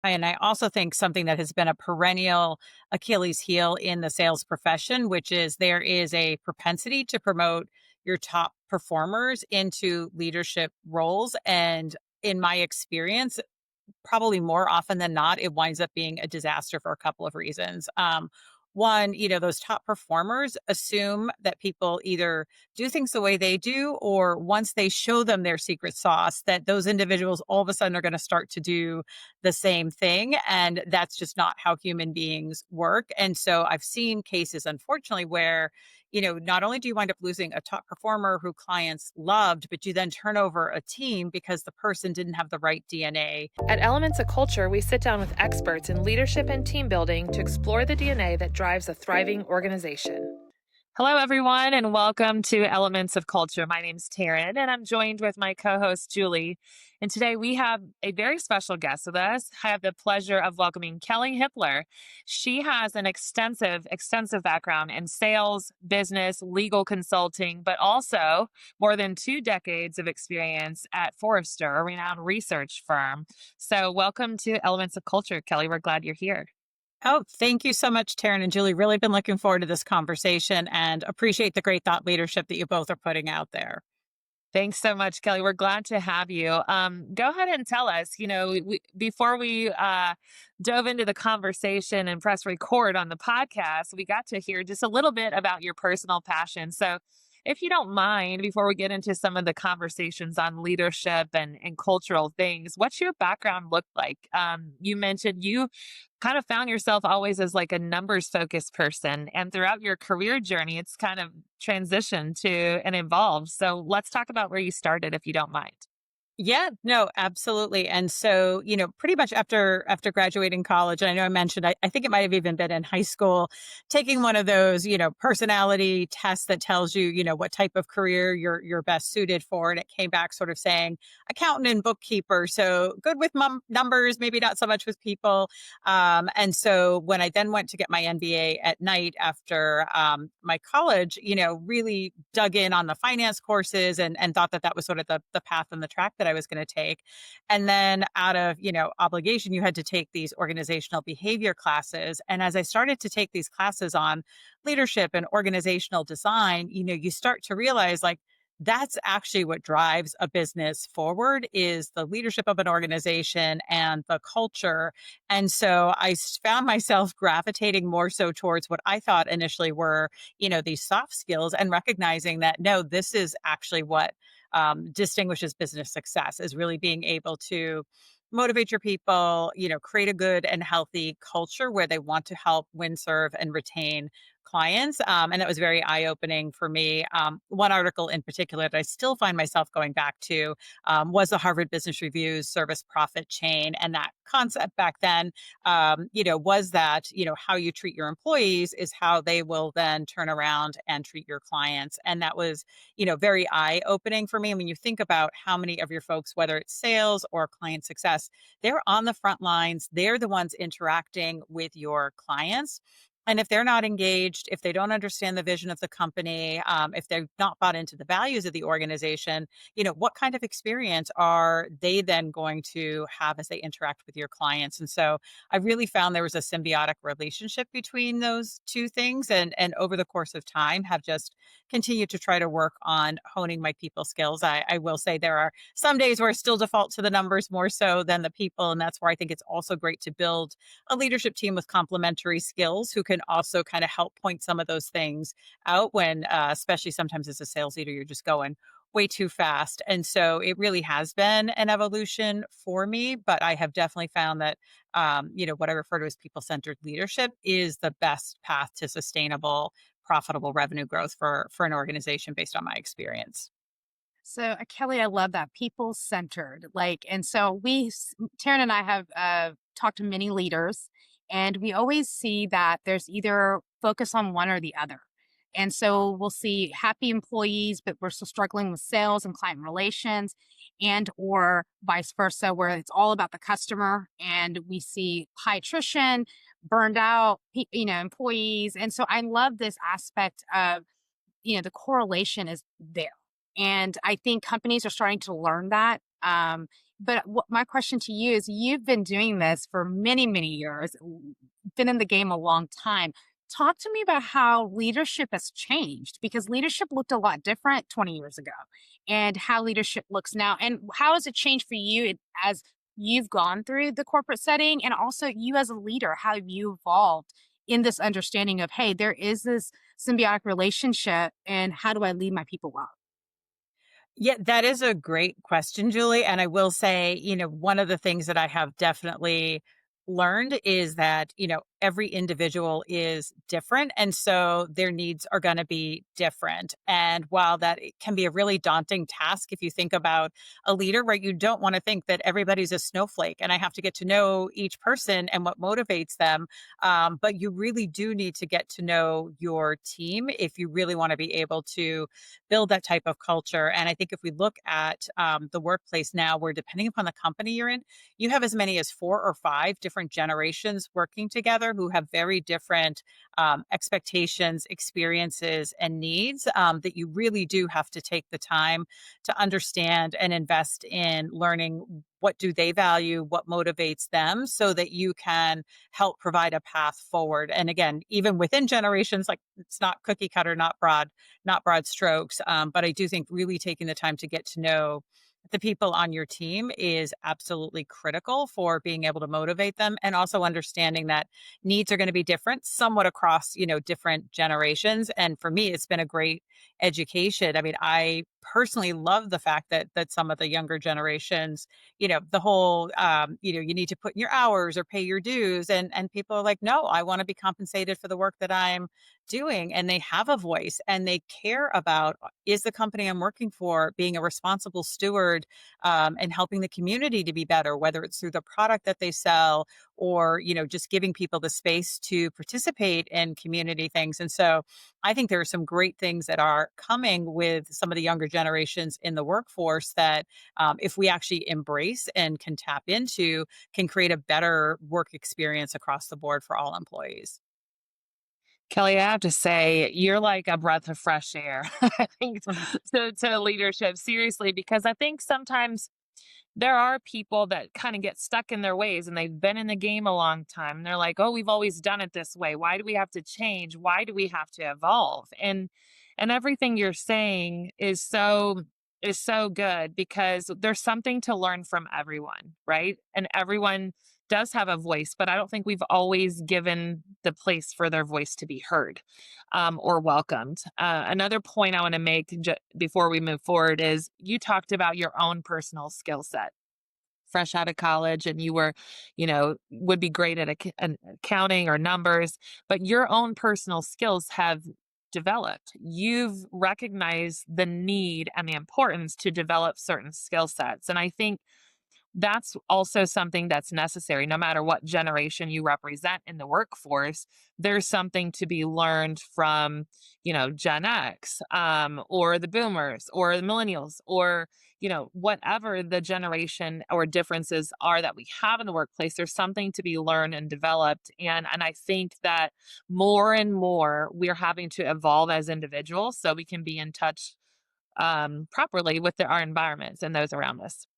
And I also think something that has been a perennial Achilles heel in the sales profession, which is there is a propensity to promote your top performers into leadership roles. And in my experience, probably more often than not, it winds up being a disaster for a couple of reasons. One, those top performers assume that people either do things the way they do, or once they show them their secret sauce, that those individuals all of a sudden are going to start to do the same thing. And that's just not how human beings work. And so I've seen cases, unfortunately, where not only do you wind up losing a top performer who clients loved, but you then turn over a team because the person didn't have the right DNA. At Elements of Culture, we sit down with experts in leadership and team building to explore the DNA that drives a thriving organization. Hello, everyone, and welcome to Elements of Culture. My name's Taryn, and I'm joined with my co-host, Julie. And today we have a very special guest with us. I have the pleasure of welcoming Kelley Hippler. She has an extensive background in sales, business, legal consulting, but also more than 2 decades of experience at Forrester, a renowned research firm. So welcome to Elements of Culture, Kelley. We're glad you're here. Oh, thank you so much, Taryn and Julie. Really been looking forward to this conversation and appreciate the great thought leadership that you both are putting out there. Thanks so much, Kelley. We're glad to have you. Go ahead and tell us, before we dove into the conversation and press record on the podcast, we got to hear just a little bit about your personal passion. So if you don't mind, before we get into some of the conversations on leadership and cultural things, what's your background look like? You mentioned you kind of found yourself always as like a numbers focused person. And throughout your career journey, it's kind of transitioned to and evolved. So let's talk about where you started, if you don't mind. Yeah, no, absolutely. And so, pretty much after graduating college, and I know I mentioned, I think it might have even been in high school, taking one of those, personality tests that tells you, what type of career you're best suited for. And it came back sort of saying accountant and bookkeeper. So good with numbers, maybe not so much with people. And so when I then went to get my MBA at night after my college, really dug in on the finance courses and thought that was sort of the path and the track that I was going to take. And then out of, obligation, you had to take these organizational behavior classes. And as I started to take these classes on leadership and organizational design, you start to realize like, that's actually what drives a business forward is the leadership of an organization and the culture. And so found myself gravitating more so towards what I thought initially were, these soft skills and recognizing that, no, this is actually what distinguishes business success is really being able to motivate your people, create a good and healthy culture where they want to help win, serve, and retain clients. And that was very eye opening for me. One article in particular that I still find myself going back to was the Harvard Business Review's service profit chain. And that concept back then, was that, how you treat your employees is how they will then turn around and treat your clients. And that was, very eye opening for me. I mean, you think about how many of your folks, whether it's sales or client success, they're on the front lines. They're the ones interacting with your clients. And if they're not engaged, if they don't understand the vision of the company, if they're not bought into the values of the organization, what kind of experience are they then going to have as they interact with your clients? And so I really found there was a symbiotic relationship between those two things. And over the course of time, have just continued to try to work on honing my people skills. I will say there are some days where I still default to the numbers more so than the people. And that's where I think it's also great to build a leadership team with complementary skills who can also kind of help point some of those things out when, especially sometimes as a sales leader, you're just going way too fast. And so it really has been an evolution for me, but I have definitely found that, what I refer to as people-centered leadership is the best path to sustainable, profitable revenue growth for an organization based on my experience. So, Kelly, I love that people centered. And so Taryn and I have talked to many leaders, and we always see that there's either focus on one or the other. And so we'll see happy employees, but we're still struggling with sales and client relations, and or vice versa, where it's all about the customer, and we see high attrition, burned out, employees. And so I love this aspect of, the correlation is there. And I think companies are starting to learn that. But my question to you is, you've been doing this for many, many years, been in the game a long time. Talk to me about how leadership has changed, because leadership looked a lot different 20 years ago and how leadership looks now. And how has it changed for you as you've gone through the corporate setting, and also you as a leader, how have you evolved in this understanding of, hey, there is this symbiotic relationship, and how do I lead my people well? Yeah, that is a great question, Julie. And I will say, one of the things that I have definitely learned is that, every individual is different. And so their needs are going to be different. And while that it can be a really daunting task, if you think about a leader, right, you don't want to think that everybody's a snowflake and I have to get to know each person and what motivates them. But you really do need to get to know your team if you really want to be able to build that type of culture. And I think if we look at the workplace now, where depending upon the company you're in, you have as many as 4 or 5 different generations working together who have very different expectations, experiences, and needs that you really do have to take the time to understand and invest in learning what do they value, what motivates them, so that you can help provide a path forward. And again, even within generations, like it's not cookie cutter, not broad strokes. But I do think really taking the time to get to know the people on your team is absolutely critical for being able to motivate them, and also understanding that needs are going to be different somewhat across, different generations. And for me, it's been a great education. I mean, I personally love the fact that some of the younger generations, the whole you need to put in your hours or pay your dues, and people are like, no, I want to be compensated for the work that I'm doing. And they have a voice and they care about, is the company I'm working for being a responsible steward, and helping the community to be better, whether it's through the product that they sell or, just giving people the space to participate in community things. And so I think there are some great things that are coming with some of the younger generations in the workforce that, if we actually embrace and can tap into, can create a better work experience across the board for all employees. Kelly, I have to say, you're like a breath of fresh air, I think, to leadership, seriously, because I think sometimes there are people that kind of get stuck in their ways and they've been in the game a long time. And they're like, oh, we've always done it this way. Why do we have to change? Why do we have to evolve? And everything you're saying is so good, because there's something to learn from everyone, right? And everyone does have a voice, but I don't think we've always given the place for their voice to be heard, or welcomed. Another point I want to make before we move forward is, you talked about your own personal skill set fresh out of college, and you were, would be great at an accounting or numbers, but your own personal skills have developed. You've recognized the need and the importance to develop certain skill sets. And I think that's also something that's necessary. No matter what generation you represent in the workforce, there's something to be learned from, Gen X, or the boomers or the millennials, or, whatever the generation or differences are that we have in the workplace. There's something to be learned and developed. And I think that more and more we're having to evolve as individuals so we can be in touch, properly with our environments and those around us.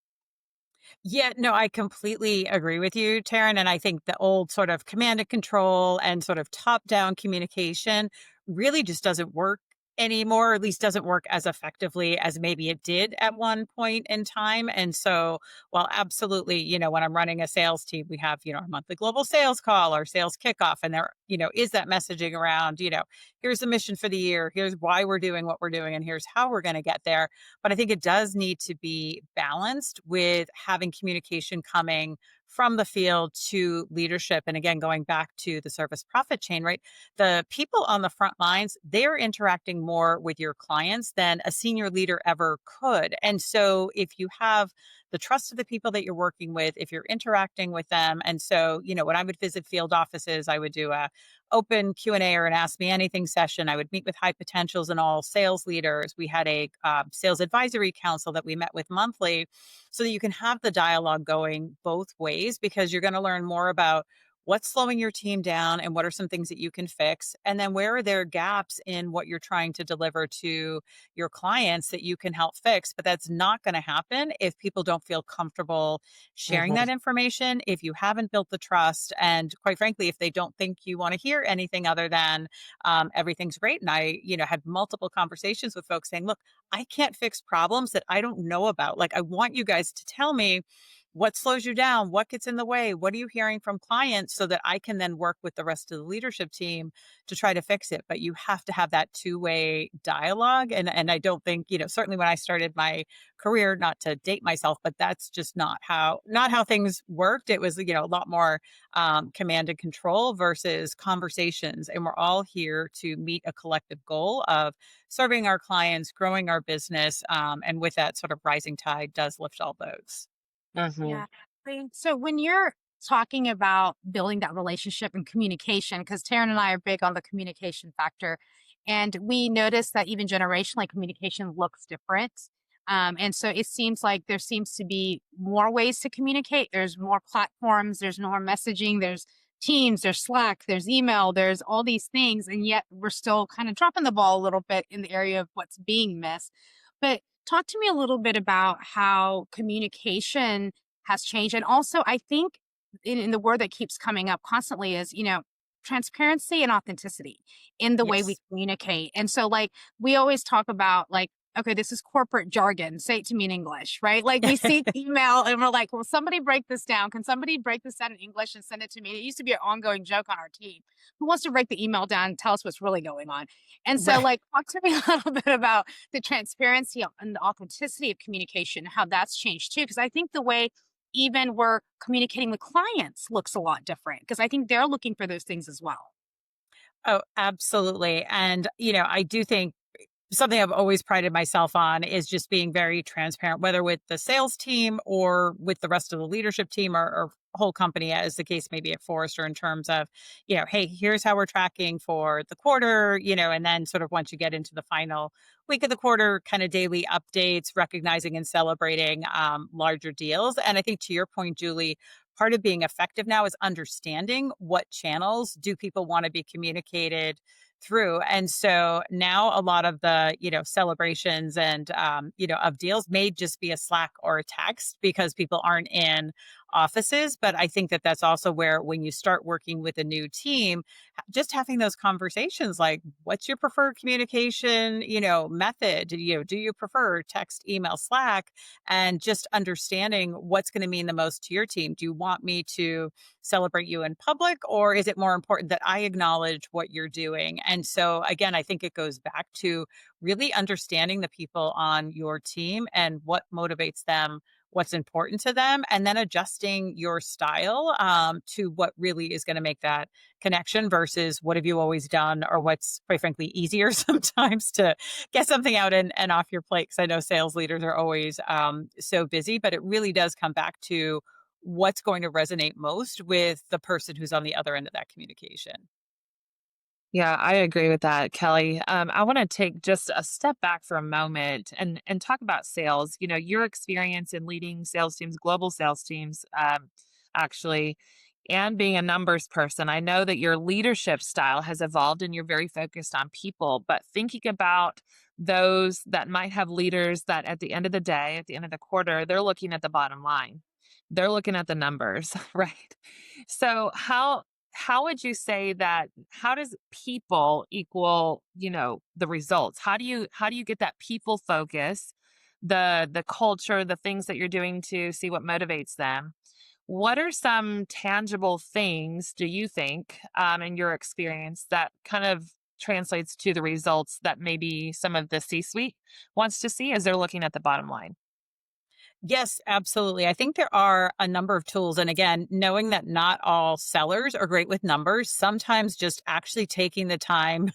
Yeah, no, I completely agree with you, Taryn. And I think the old sort of command and control and sort of top down communication really just doesn't work anymore, or at least doesn't work as effectively as maybe it did at one point in time. And so, while absolutely, when I'm running a sales team, we have, our monthly global sales call, our sales kickoff, and there, is that messaging around, here's the mission for the year, here's why we're doing what we're doing, and here's how we're going to get there. But I think it does need to be balanced with having communication coming from the field to leadership. And again, going back to the service profit chain, right? The people on the front lines, they're interacting more with your clients than a senior leader ever could. And so if you have the trust of the people that you're working with, if you're interacting with them, and so, when I would visit field offices, I would do a open Q&A or an ask me anything session. I would meet with high potentials and all sales leaders. We had a sales advisory council that we met with monthly, so that you can have the dialogue going both ways, because you're going to learn more about what's slowing your team down and what are some things that you can fix? And then where are there gaps in what you're trying to deliver to your clients that you can help fix? But that's not going to happen if people don't feel comfortable sharing Mhm. that information, if you haven't built the trust, and quite frankly, if they don't think you want to hear anything other than everything's great. And I, had multiple conversations with folks saying, look, I can't fix problems that I don't know about. Like, I want you guys to tell me what slows you down, what gets in the way, what are you hearing from clients so that I can then work with the rest of the leadership team to try to fix it. But you have to have that two-way dialogue. And I don't think, certainly when I started my career, not to date myself, but that's just not how things worked. It was, a lot more command and control versus conversations. And we're all here to meet a collective goal of serving our clients, growing our business. And with that sort of rising tide does lift all boats. Mhm. Yeah. So when you're talking about building that relationship and communication, because Taryn and I are big on the communication factor, and we notice that even generationally, communication looks different. And so it seems like there seems to be more ways to communicate. There's more platforms, there's more messaging, there's Teams, there's Slack, there's email, there's all these things. And yet we're still kind of dropping the ball a little bit in the area of what's being missed. But talk to me a little bit about how communication has changed. And also, I think in the word that keeps coming up constantly is, transparency and authenticity in the way we Yes. communicate. And so, like, we always talk about, like, okay, this is corporate jargon. Say it to me in English, right? Like, we see email and we're like, well, somebody break this down. Can somebody break this down in English and send it to me? It used to be an ongoing joke on our team. Who wants to break the email down and tell us what's really going on? And so, Right. like, talk to me a little bit about the transparency and the authenticity of communication, how that's changed too. Because I think the way even we're communicating with clients looks a lot different because I think they're looking for those things as well. Oh, absolutely. And, I do think something I've always prided myself on is just being very transparent, whether with the sales team or with the rest of the leadership team or whole company, as the case may be at Forrester, in terms of, hey, here's how we're tracking for the quarter, and then sort of once you get into the final week of the quarter, kind of daily updates, recognizing and celebrating larger deals. And I think to your point, Julie, part of being effective now is understanding what channels do people want to be communicated through. And so now a lot of the, celebrations and, of deals may just be a Slack or a text because people aren't in offices. But I think that that's also where when you start working with a new team, just having those conversations like, what's your preferred communication, method? Do you prefer text, email, Slack? And just understanding what's going to mean the most to your team. Do you want me to celebrate you in public, or is it more important that I acknowledge what you're doing? And so, again, I think it goes back to really understanding the people on your team and what motivates them, what's important to them, and then adjusting your style to what really is going to make that connection versus what have you always done, or what's quite frankly easier sometimes to get something out and off your plate. Because I know sales leaders are always so busy, but it really does come back to what's going to resonate most with the person who's on the other end of that communication. Yeah, I agree with that, Kelly. I want to take just a step back for a moment and talk about sales. Your experience in leading sales teams, global sales teams, actually, and being a numbers person. I know that your leadership style has evolved and you're very focused on people, but thinking about those that might have leaders that at the end of the day, at the end of the quarter, they're looking at the bottom line. They're looking at the numbers, right? So how would you say that how does people equal, the results? How do you get that people focus, the culture, the things that you're doing to see what motivates them? What are some tangible things do you think, in your experience, that kind of translates to the results that maybe some of the C-suite wants to see as they're looking at the bottom line? Yes, absolutely. I think there are a number of tools. And again, knowing that not all sellers are great with numbers, sometimes just actually taking the time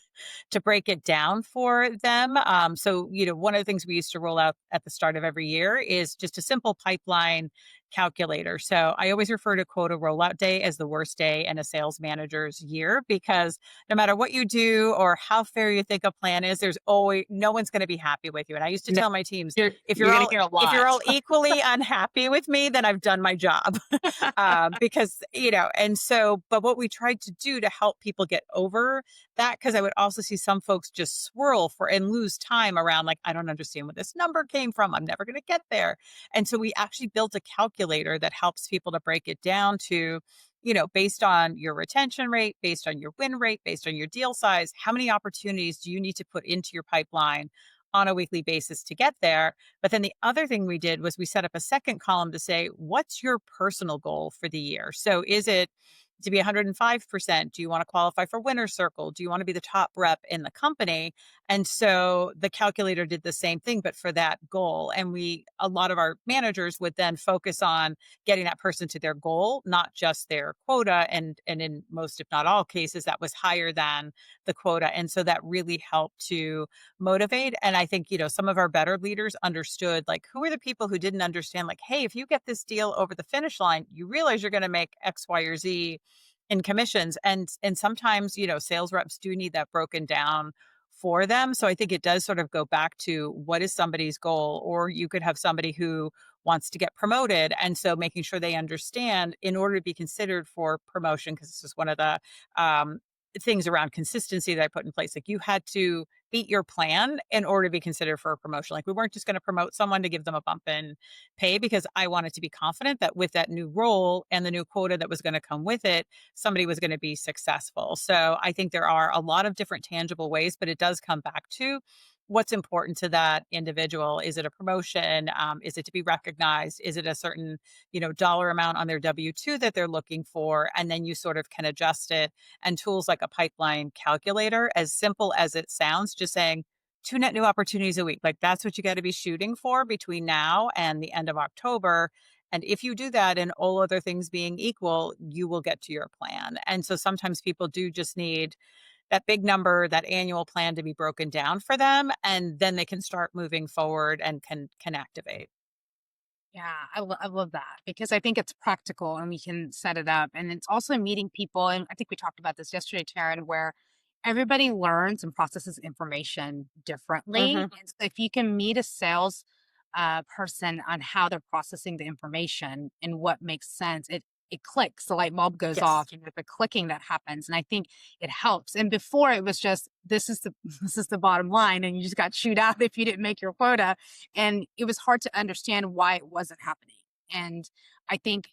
to break it down for them. So, one of the things we used to roll out at the start of every year is just a simple pipeline calculator. So I always refer to quota rollout day as the worst day in a sales manager's year, because no matter what you do or how fair you think a plan is, there's always no one's going to be happy with you. And I used to No, tell my teams, if you're you're gonna all hear a if you're lot. all equally unhappy with me, then I've done my job. Because, and so, but what we tried to do to help people get over that, because I would also see some folks just swirl for and lose time around, like, I don't understand where this number came from. I'm never going to get there. And so we actually built a calculator that helps people to break it down to, based on your retention rate, based on your win rate, based on your deal size, how many opportunities do you need to put into your pipeline on a weekly basis to get there? But then the other thing we did was we set up a second column to say, what's your personal goal for the year? So is it to be 105%? Do you want to qualify for winner circle? Do you want to be the top rep in the company? And so the calculator did the same thing, but for that goal. And a lot of our managers would then focus on getting that person to their goal, not just their quota. And in most, if not all cases, that was higher than the quota. And so that really helped to motivate. And I think, some of our better leaders understood, like, who are the people who didn't understand, like, hey, if you get this deal over the finish line, you realize you're going to make X, Y, or Z in commissions. And sometimes, sales reps do need that broken down for them. So I think it does sort of go back to what is somebody's goal, or you could have somebody who wants to get promoted. And so making sure they understand, in order to be considered for promotion, because this is one of the things around consistency that I put in place. Like, you had to beat your plan in order to be considered for a promotion. Like, we weren't just going to promote someone to give them a bump in pay, because I wanted to be confident that with that new role and the new quota that was going to come with it, somebody was going to be successful. So I think there are a lot of different tangible ways, but it does come back to what's important to that individual. Is it a promotion? Is it to be recognized? Is it a certain, dollar amount on their W-2 that they're looking for? And then you sort of can adjust it. And tools like a pipeline calculator, as simple as it sounds, just saying 2 net new opportunities a week, like, that's what you got to be shooting for between now and the end of October. And if you do that, and all other things being equal, you will get to your plan. And so sometimes people do just need that big number, that annual plan, to be broken down for them, and then they can start moving forward and can activate. Yeah, I love that because I think it's practical and we can set it up. And it's also meeting people. And I think we talked about this yesterday, Taryn, where everybody learns and processes information differently. Hmm. And so if you can meet a sales person on how they're processing the information and what makes sense, it clicks, the light bulb goes Yes. off, and there's a clicking that happens. And I think it helps. And before it was just this is the this is the bottom line, and you just got chewed out if you didn't make your quota. And it was hard to understand why it wasn't happening. And I think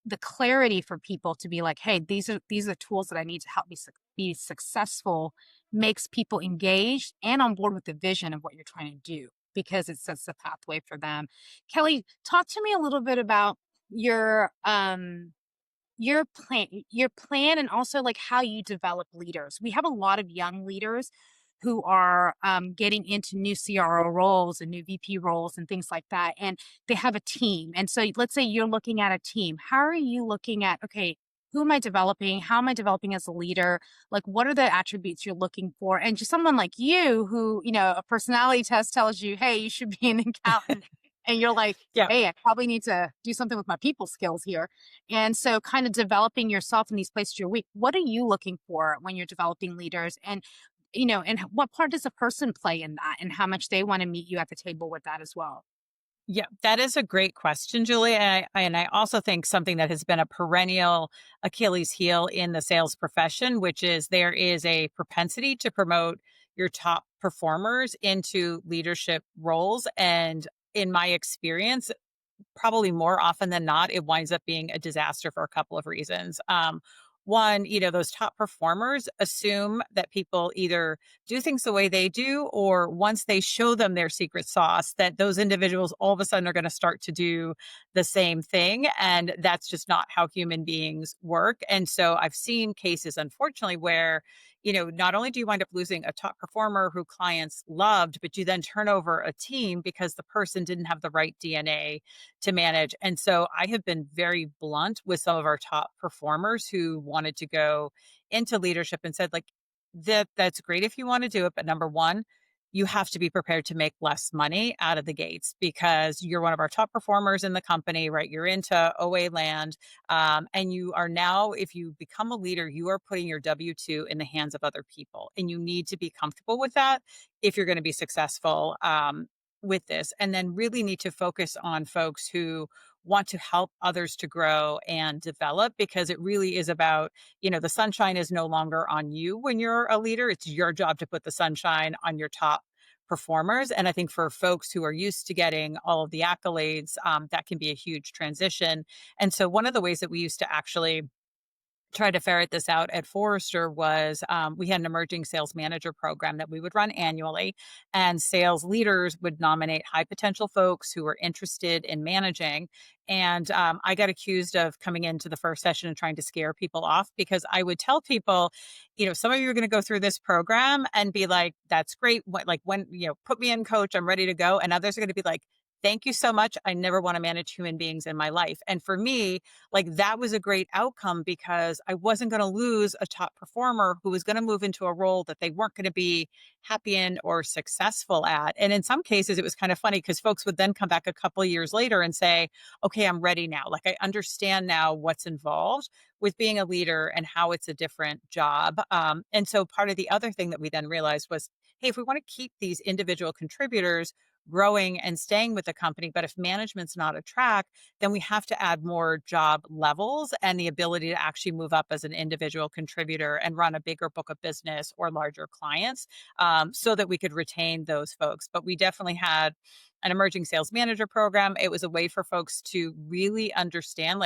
the clarity for people to be like, hey, these are tools that I need to help me be successful, makes people engaged and on board with the vision of what you're trying to do, because it sets the pathway for them. Kelley, talk to me a little bit about your your plan and also like how you develop leaders. We have a lot of young leaders who are getting into new CRO roles and new VP roles and things like that, and they have a team. And so let's say you're looking at a team. How are you looking at, okay, who am I developing? How am I developing as a leader? Like, what are the attributes you're looking for? And just someone like you who, a personality test tells you, hey, you should be an accountant. And you're like, Yeah. hey, I probably need to do something with my people skills here. And so kind of developing yourself in these places you're weak. What are you looking for when you're developing leaders? And and what part does a person play in that, and how much they want to meet you at the table with that as well? Yeah, that is a great question, Julie. And I also think something that has been a perennial Achilles heel in the sales profession, which is there is a propensity to promote your top performers into leadership roles. And in my experience, probably more often than not, it winds up being a disaster for a couple of reasons. One, those top performers assume that people either do things the way they do, or once they show them their secret sauce, that those individuals all of a sudden are going to start to do the same thing. And that's just not how human beings work. And so I've seen cases, unfortunately, where not only do you wind up losing a top performer who clients loved, but you then turn over a team because the person didn't have the right DNA to manage. And so I have been very blunt with some of our top performers who wanted to go into leadership and said, like, that's great if you want to do it. But number one, you have to be prepared to make less money out of the gates because you're one of our top performers in the company, right? You're into OA land. And you are now, if you become a leader, you are putting your W-2 in the hands of other people. And you need to be comfortable with that if you're going to be successful with this. And then really need to focus on folks who want to help others to grow and develop because it really is about, the sunshine is no longer on you when you're a leader. It's your job to put the sunshine on your top performers. And I think for folks who are used to getting all of the accolades, that can be a huge transition. And so one of the ways that we used to actually tried to ferret this out at Forrester was we had an emerging sales manager program that we would run annually, and sales leaders would nominate high potential folks who were interested in managing. And I got accused of coming into the first session and trying to scare people off because I would tell people, some of you are going to go through this program and be like, that's great. When, put me in, coach, I'm ready to go. And others are going to be like, thank you so much. I never want to manage human beings in my life. And for me, that was a great outcome because I wasn't going to lose a top performer who was going to move into a role that they weren't going to be happy in or successful at. And in some cases, it was kind of funny because folks would then come back a couple of years later and say, okay, I'm ready now. I understand now what's involved with being a leader and how it's a different job. And so part of the other thing that we then realized was, hey, if we want to keep these individual contributors growing and staying with the company, but if management's not a track, then we have to add more job levels and the ability to actually move up as an individual contributor and run a bigger book of business or larger clients, so that we could retain those folks. But we definitely had an emerging sales manager program. It was a way for folks to really understand,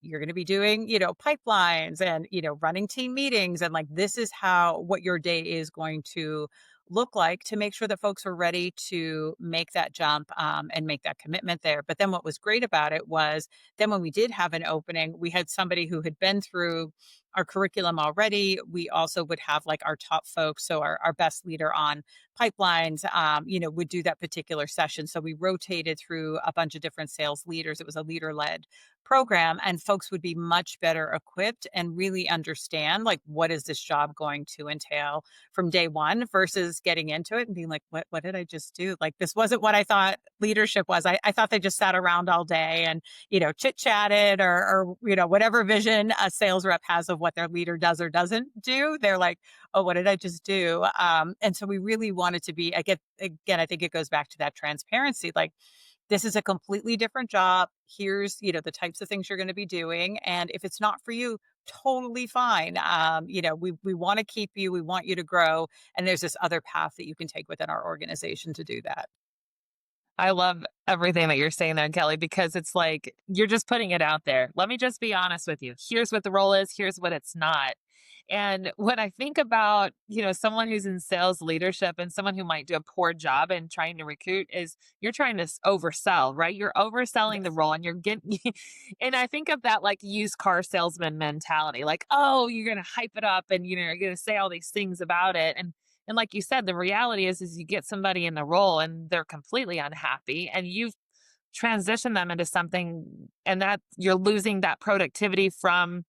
you're going to be doing, pipelines and, running team meetings. And this is what your day is going to look like to make sure that folks are ready to make that jump, and make that commitment there. But then what was great about it was then when we did have an opening, we had somebody who had been through our curriculum already. We also would have our top folks. So our best leader on pipelines, would do that particular session. So we rotated through a bunch of different sales leaders. It was a leader led program, and folks would be much better equipped and really understand what is this job going to entail from day one versus getting into it and being like, what did I just do? This wasn't what I thought leadership was. I thought they just sat around all day and, chit chatted or, whatever vision a sales rep has of what their leader does or doesn't do. They're like, oh, what did I just do? And so we really wanted to be, again, I think it goes back to that transparency. This is a completely different job. Here's, the types of things you're going to be doing. And if it's not for you, totally fine. We want to keep you, we want you to grow. And there's this other path that you can take within our organization to do that. I love everything that you're saying there, Kelley, because it's like you're just putting it out there. Let me just be honest with you. Here's what the role is, here's what it's not. And when I think about, someone who's in sales leadership and someone who might do a poor job in trying to recruit is you're trying to oversell, right? You're overselling the Yes. role and you're getting, and I think of that like used car salesman mentality, like, oh, you're going to hype it up and, you're going to say all these things about it. And like you said, the reality is you get somebody in the role and they're completely unhappy and you've transitioned them into something and that you're losing that productivity from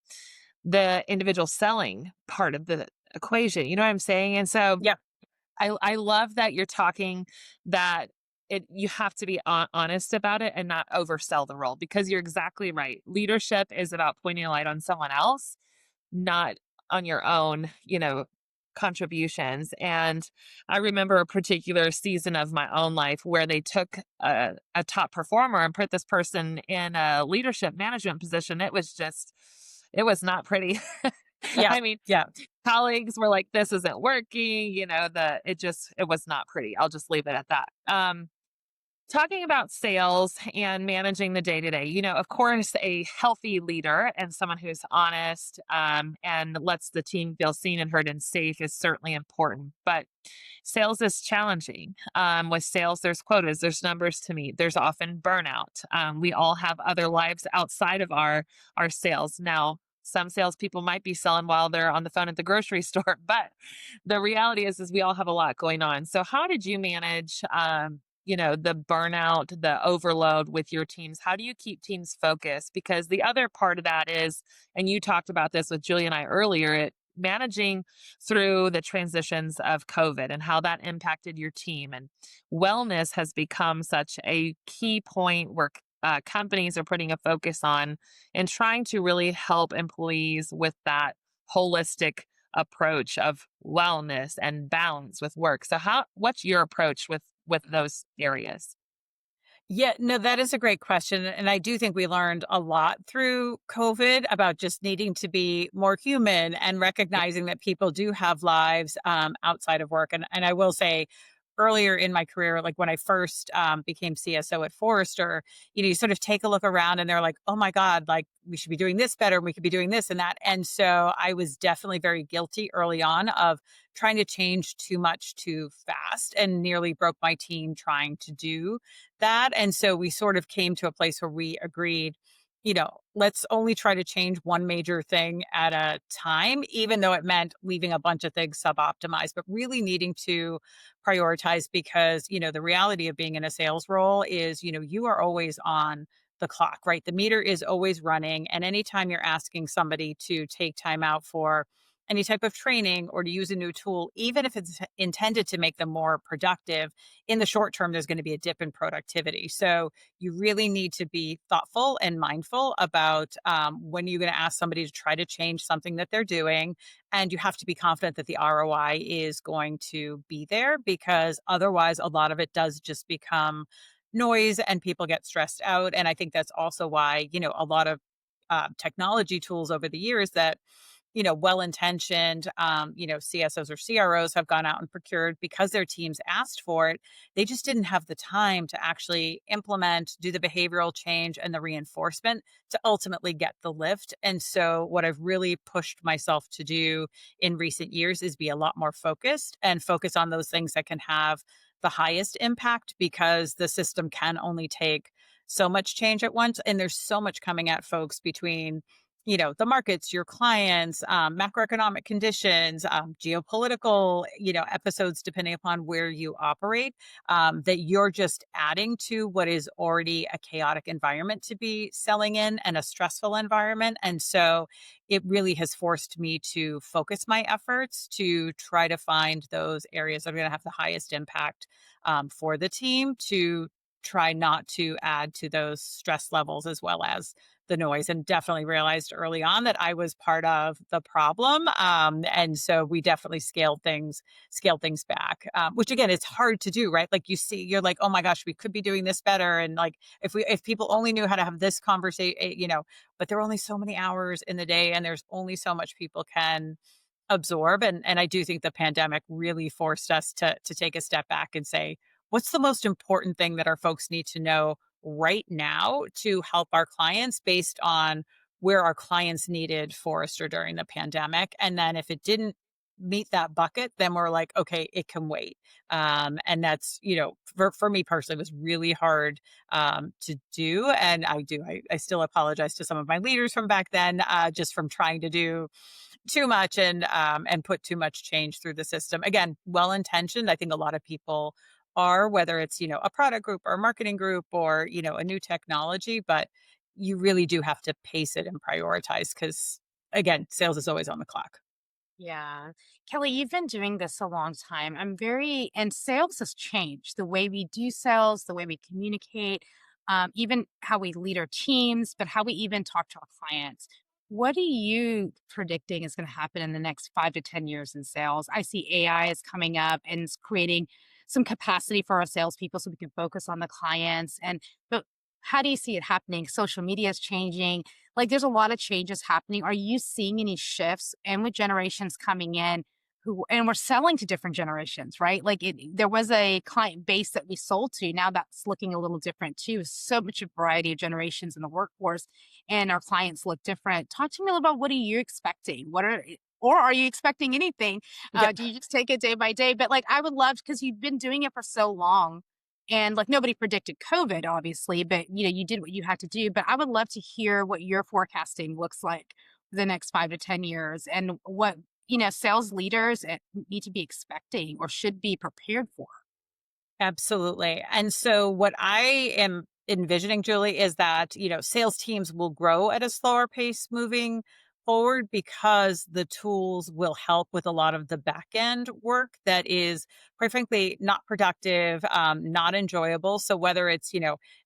the individual selling part of the equation. You know what I'm saying? And so Yeah. I love that you're talking that you have to be honest about it and not oversell the role because you're exactly right. Leadership is about pointing a light on someone else, not on your own, contributions. And I remember a particular season of my own life where they took a top performer and put this person in a leadership management position. It was not pretty. Yeah. I mean, Yeah. colleagues were like, this isn't working, it was not pretty. I'll just leave it at that. Talking about sales and managing the day to day, of course, a healthy leader and someone who's honest, and lets the team feel seen and heard and safe is certainly important. But sales is challenging. With sales, there's quotas, there's numbers to meet, there's often burnout. We all have other lives outside of our sales. Now, some salespeople might be selling while they're on the phone at the grocery store, but the reality is we all have a lot going on. So, how did you manage? The burnout, the overload with your teams? How do you keep teams focused? Because the other part of that is, and you talked about this with Julie and I earlier, managing through the transitions of COVID and how that impacted your team. And wellness has become such a key point where companies are putting a focus on and trying to really help employees with that holistic approach of wellness and balance with work. So what's your approach with those areas? Yeah, no, that is a great question. And I do think we learned a lot through COVID about just needing to be more human and recognizing that people do have lives outside of work. And I will say, earlier in my career, like when I first became CSO at Forrester, you sort of take a look around and they're like, oh my God, like we should be doing this better. And we could be doing this and that. And so I was definitely very guilty early on of trying to change too much too fast and nearly broke my team trying to do that. And so we sort of came to a place where we agreed, let's only try to change one major thing at a time, even though it meant leaving a bunch of things sub-optimized, but really needing to prioritize because, the reality of being in a sales role is, you are always on the clock, right? The meter is always running. And anytime you're asking somebody to take time out for any type of training or to use a new tool, even if it's intended to make them more productive, in the short term, there's going to be a dip in productivity. So you really need to be thoughtful and mindful about when you're going to ask somebody to try to change something that they're doing. And you have to be confident that the ROI is going to be there because otherwise, a lot of it does just become noise and people get stressed out. And I think that's also why, a lot of technology tools over the years that well-intentioned, CSOs or CROs have gone out and procured because their teams asked for it. They just didn't have the time to actually implement, do the behavioral change and the reinforcement to ultimately get the lift. And so what I've really pushed myself to do in recent years is be a lot more focused and focus on those things that can have the highest impact because the system can only take so much change at once. And there's so much coming at folks between the markets, your clients, macroeconomic conditions, geopolitical, episodes, depending upon where you operate, that you're just adding to what is already a chaotic environment to be selling in and a stressful environment. And so it really has forced me to focus my efforts to try to find those areas that are going to have the highest impact for the team to try not to add to those stress levels as well as the noise, and definitely realized early on that I was part of the problem. And so we definitely scaled things back, which again, it's hard to do, right? Like you're like, oh my gosh, we could be doing this better. And like, if people only knew how to have this conversation, but there are only so many hours in the day and there's only so much people can absorb. And I do think the pandemic really forced us to take a step back and say, what's the most important thing that our folks need to know right now to help our clients based on where our clients needed Forrester during the pandemic. And then if it didn't meet that bucket, then we're like, okay, it can wait. And that's, for me personally, was really hard to do. And I still apologize to some of my leaders from back then, just from trying to do too much and put too much change through the system. Again, well intentioned. I think a lot of people are, whether it's, a product group or a marketing group or, a new technology, but you really do have to pace it and prioritize because again, sales is always on the clock. Yeah. Kelley, you've been doing this a long time. And sales has changed the way we do sales, the way we communicate, even how we lead our teams, but how we even talk to our clients. What are you predicting is going to happen in the next 5 to 10 years in sales? I see AI is coming up and it's creating some capacity for our salespeople so we can focus on the clients. But how do you see it happening? Social media is changing. Like there's a lot of changes happening. Are you seeing any shifts? And with generations coming in and we're selling to different generations, right? There was a client base that we sold to. Now that's looking a little different too. So much variety of generations in the workforce and our clients look different. Talk to me a little about what are you expecting? Or are you expecting anything? Yeah. Do you just take it day by day? But I would love, because you've been doing it for so long and nobody predicted COVID, obviously, but you did what you had to do. But I would love to hear what your forecasting looks like for the next 5 to 10 years and what, sales leaders need to be expecting or should be prepared for. Absolutely. And so what I am envisioning, Julie, is that, sales teams will grow at a slower pace moving forward because the tools will help with a lot of the back end work that is, quite frankly, not productive, not enjoyable. So whether it's,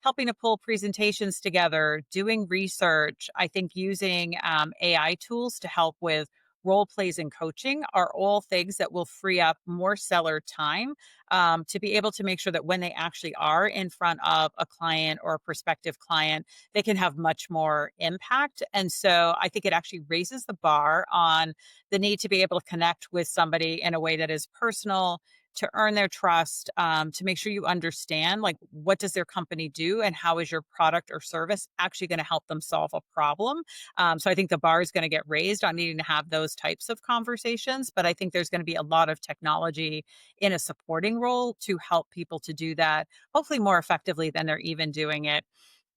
helping to pull presentations together, doing research, I think using AI tools to help with role plays and coaching are all things that will free up more seller time to be able to make sure that when they actually are in front of a client or a prospective client, they can have much more impact. And so I think it actually raises the bar on the need to be able to connect with somebody in a way that is personal, to earn their trust, to make sure you understand, like, what does their company do and how is your product or service actually going to help them solve a problem. So I think the bar is going to get raised on needing to have those types of conversations, but I think there's going to be a lot of technology in a supporting role to help people to do that, hopefully more effectively than they're even doing it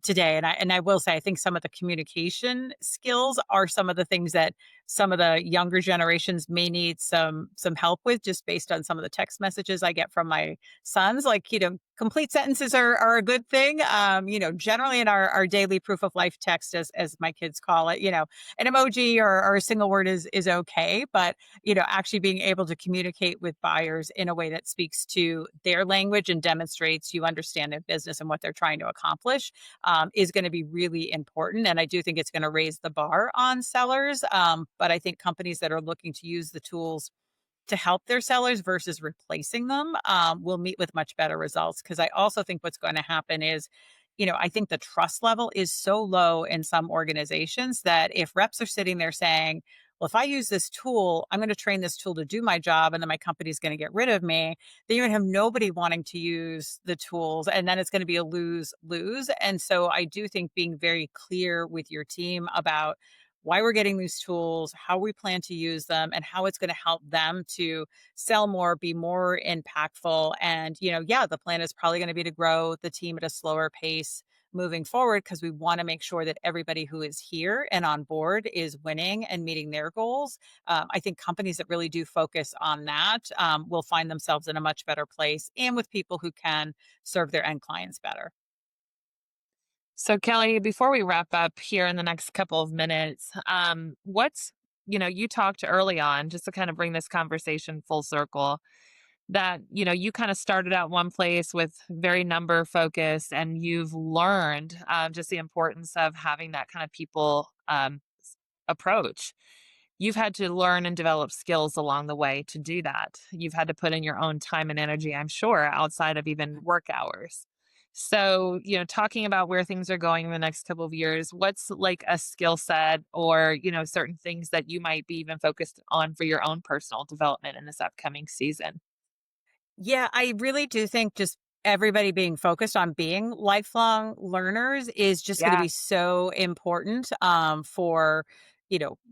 today. And I will say, I think some of the communication skills are some of the things that some of the younger generations may need some help with, just based on some of the text messages I get from my sons. Like, complete sentences are a good thing. Generally in our daily proof of life text, as my kids call it, an emoji or a single word is okay. But actually being able to communicate with buyers in a way that speaks to their language and demonstrates you understand their business and what they're trying to accomplish is going to be really important. And I do think it's going to raise the bar on sellers. But I think companies that are looking to use the tools to help their sellers versus replacing them will meet with much better results. Because I also think what's going to happen is, I think the trust level is so low in some organizations that if reps are sitting there saying, well, if I use this tool, I'm going to train this tool to do my job, and then my company's going to get rid of me, then you're going to have nobody wanting to use the tools. And then it's going to be a lose lose. And so I do think being very clear with your team about why we're getting these tools, how we plan to use them, and how it's going to help them to sell more, be more impactful. And, yeah, the plan is probably going to be to grow the team at a slower pace moving forward, because we want to make sure that everybody who is here and on board is winning and meeting their goals. I think companies that really do focus on that will find themselves in a much better place, and with people who can serve their end clients better. So, Kelly, before we wrap up here in the next couple of minutes, you talked early on, just to kind of bring this conversation full circle, that, you kind of started out one place with very number focused, and you've learned just the importance of having that kind of people approach. You've had to learn and develop skills along the way to do that. You've had to put in your own time and energy, I'm sure, outside of even work hours. So, talking about where things are going in the next couple of years, what's like a skill set or, certain things that you might be even focused on for your own personal development in this upcoming season? Yeah, I really do think just everybody being focused on being lifelong learners is just going to Yeah. be so important for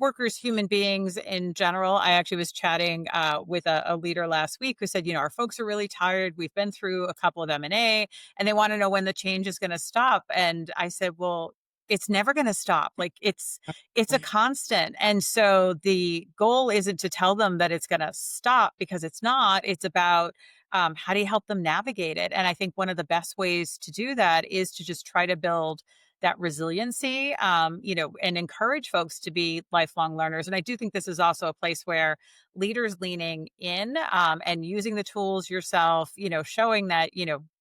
workers, human beings in general. I actually was chatting with a leader last week who said, our folks are really tired. We've been through a couple of M&A, and they want to know when the change is going to stop. And I said, well, it's never going to stop. Like, it's a constant. And so the goal isn't to tell them that it's going to stop, because it's not. It's about how do you help them navigate it? And I think one of the best ways to do that is to just try to build that resiliency, and encourage folks to be lifelong learners. And I do think this is also a place where leaders leaning in and using the tools yourself, showing that,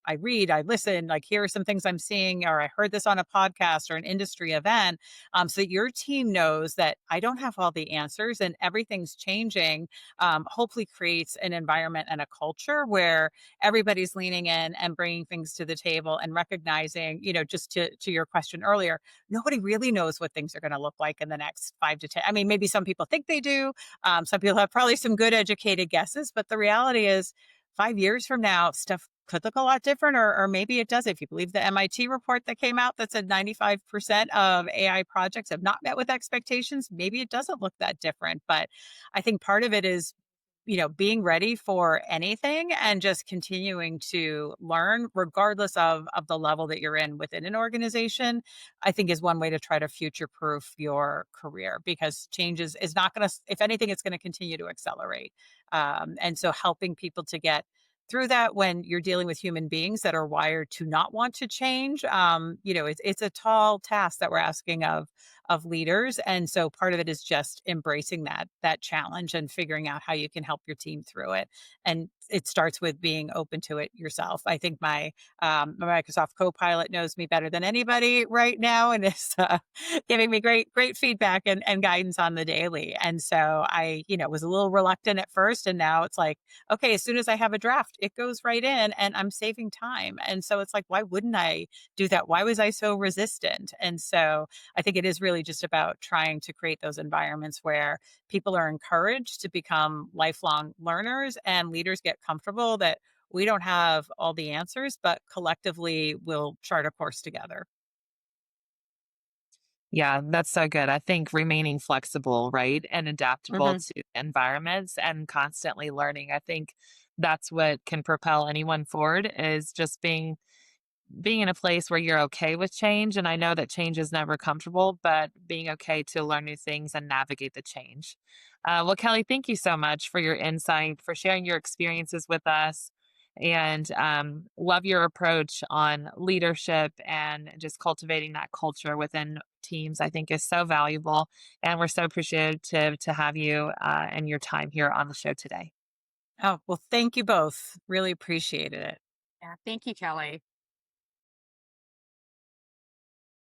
I read, I listen, like, here are some things I'm seeing, or I heard this on a podcast or an industry event. So that your team knows that I don't have all the answers and everything's changing. Hopefully creates an environment and a culture where everybody's leaning in and bringing things to the table and recognizing, just to your question earlier, nobody really knows what things are going to look like in the next 5 to 10. I mean, maybe some people think they do. Some people have probably some good educated guesses, but the reality is 5 years from now, stuff could look a lot different, or maybe it does. If you believe the MIT report that came out that said 95% of AI projects have not met with expectations, maybe it doesn't look that different. But I think part of it is, being ready for anything and just continuing to learn regardless of the level that you're in within an organization, I think is one way to try to future proof your career, because change is not going to, if anything, it's going to continue to accelerate. And so helping people to get through that when you're dealing with human beings that are wired to not want to change, it's a tall task that we're asking of leaders. And so part of it is just embracing that challenge and figuring out how you can help your team through it. And it starts with being open to it yourself. I think my Microsoft Copilot knows me better than anybody right now, and is giving me great feedback and guidance on the daily. And so I, was a little reluctant at first, and now it's like, okay, as soon as I have a draft, it goes right in, and I'm saving time. And so it's like, why wouldn't I do that? Why was I so resistant? And so I think it is really just about trying to create those environments where people are encouraged to become lifelong learners, and leaders get comfortable that we don't have all the answers, but collectively we'll chart a course together. Yeah, that's so good. I think remaining flexible, right? And adaptable Mhm. to environments and constantly learning. I think that's what can propel anyone forward is just being in a place where you're okay with change. And I know that change is never comfortable, but being okay to learn new things and navigate the change. Well, Kelly, thank you so much for your insight, for sharing your experiences with us. And love your approach on leadership and just cultivating that culture within teams. I think is so valuable. And we're so appreciative to have you and your time here on the show today. Oh, well, thank you both. Really appreciated it. Yeah. Thank you, Kelly.